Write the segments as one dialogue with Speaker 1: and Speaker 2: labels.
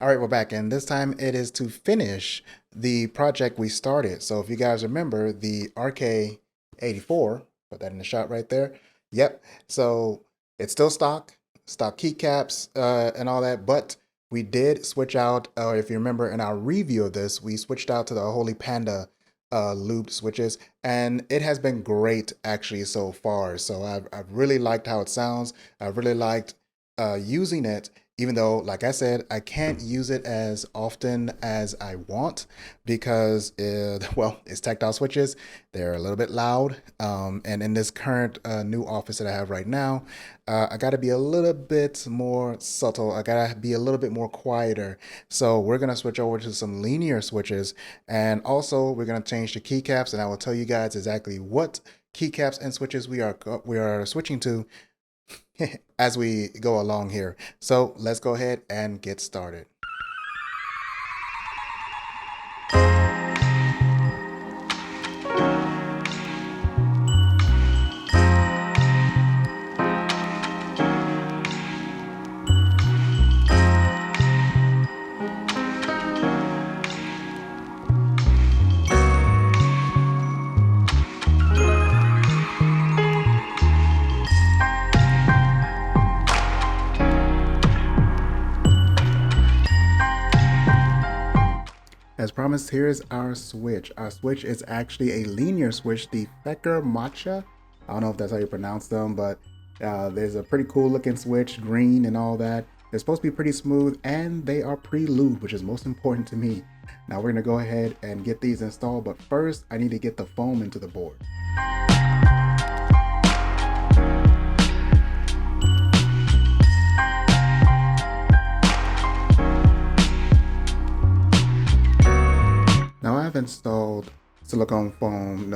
Speaker 1: All right, we're back, and this time it is to finish the project we started. So if you guys remember the RK84, put that in the shot right there. Yep. So it's still stock keycaps, and all that, but we did switch out. If you remember in our review of this, we switched out to the Holy Panda looped switches, and it has been great actually so far. So I've really liked how it sounds. I've really liked using it, even though, like I said, I can't use it as often as I want because, well, it's tactile switches. They're a little bit loud. And in this current new office that I have right now, I got to be a little bit more subtle. I got to be a little bit more quieter. So we're going to switch over to some linear switches. And also, we're going to change the keycaps. And I will tell you guys exactly what keycaps and switches we are switching to as we go along here. So let's go ahead and get started. As promised, here's our switch. Our switch is actually a linear switch, the Feker Matcha. I don't know if that's how you pronounce them, but there's a pretty cool looking switch, green and all that. They're supposed to be pretty smooth, and they are pre-lubed, which is most important to me. Now we're gonna go ahead and get these installed, but first I need to get the foam into the board. Now I've installed silicone foam,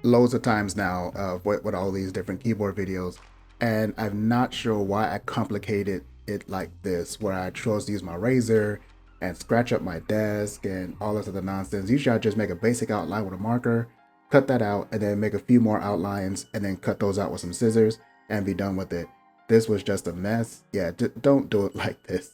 Speaker 1: loads of times now with all these different keyboard videos, and I'm not sure why I complicated it like this, where I chose to use my razor and scratch up my desk and all this other nonsense. Usually I just make a basic outline with a marker, cut that out, and then make a few more outlines, and then cut those out with some scissors and be done with it. This was just a mess. Yeah, don't do it like this.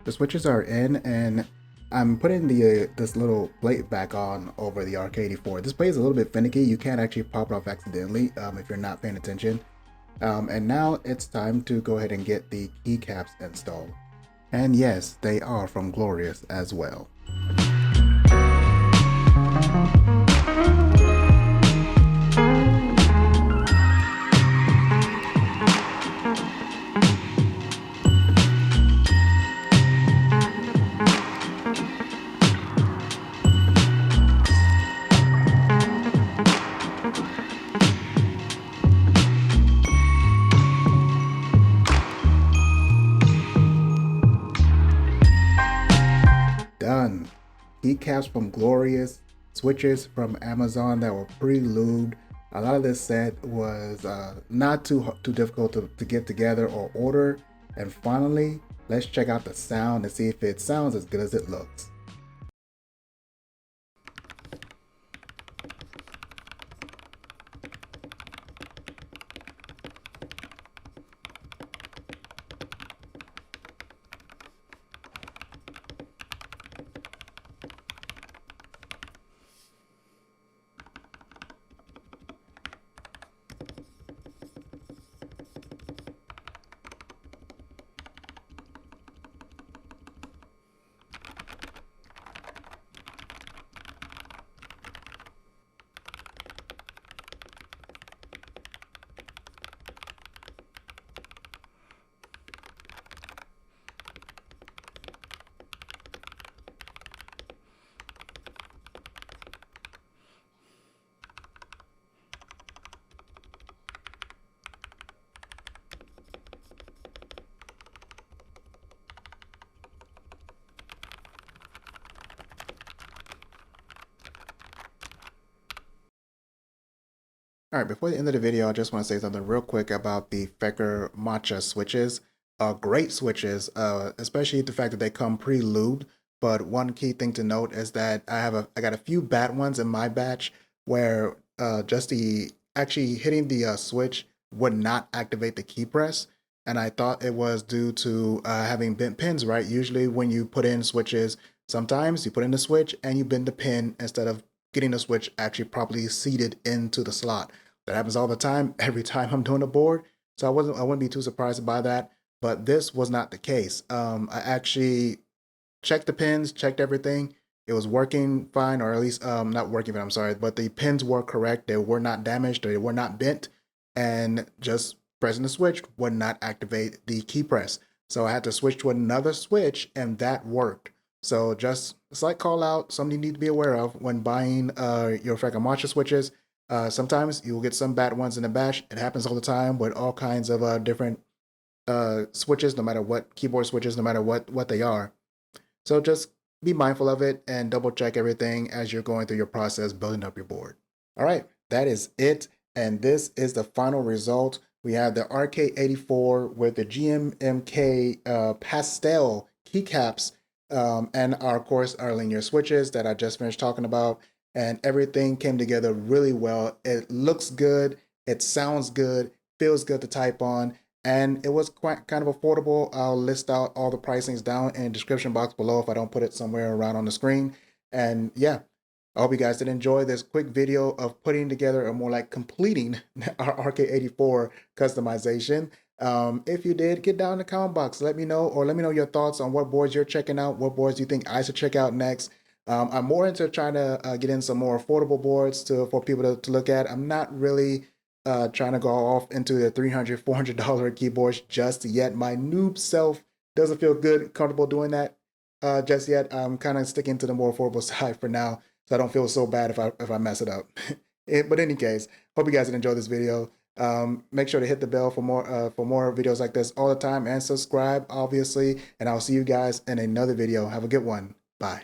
Speaker 1: The switches are in, and I'm putting the this little plate back on over the RK84. This plate is a little bit finicky. You can't actually pop it off accidentally if you're not paying attention. And now it's time to go ahead and get the keycaps installed. And yes, they are from Glorious as well. Done. Keycaps from Glorious, switches from Amazon that were pre-lubed. A lot of this set was not too difficult to get together or order. And finally, let's check out the sound and see if it sounds as good as it looks. All right, before the end of the video, I just want to say something real quick about the Feker Matcha switches. Great switches, especially the fact that they come pre-lubed. But one key thing to note is that I got a few bad ones in my batch where just the actually hitting the switch would not activate the key press, and I thought it was due to having bent pins. Right, usually when you put in switches, sometimes you put in the switch and you bend the pin instead of getting the switch actually properly seated into the slot. That happens all the time, every time I'm doing a board. So I wouldn't be too surprised by that. But this was not the case. I actually checked the pins, checked everything. It was working fine, or at least not working, but I'm sorry. But the pins were correct. They were not damaged. They were not bent. And just pressing the switch would not activate the key press. So I had to switch to another switch, and that worked. So just a slight call out, something you need to be aware of when buying your Feker Matcha switches. Sometimes you'll get some bad ones in the batch. It happens all the time with all kinds of different switches, no matter what keyboard switches, no matter what they are. So just be mindful of it and double check everything as you're going through your process building up your board. All right, that is it. And this is the final result. We have the RK84 with the GMMK pastel keycaps and of course our linear switches that I just finished talking about. And everything came together really well. It looks good, it sounds good, feels good to type on, and it was quite kind of affordable. I'll list out all the pricings down in the description box below if I don't put it somewhere around on the screen. And yeah, I hope you guys did enjoy this quick video of putting together, or more like completing, our RK84 customization. If you did, get down in the comment box, let me know, or let me know your thoughts on what boards you're checking out, what boards you think I should check out next. I'm more into trying to get in some more affordable boards for people to look at. I'm not really trying to go off into the $300, $400 keyboards just yet. My noob self doesn't feel good, comfortable doing that just yet. I'm kind of sticking to the more affordable side for now, so I don't feel so bad if I mess it up. But in any case, hope you guys did enjoy this video. Make sure to hit the bell for more videos like this all the time, and subscribe, obviously. And I'll see you guys in another video. Have a good one. Bye.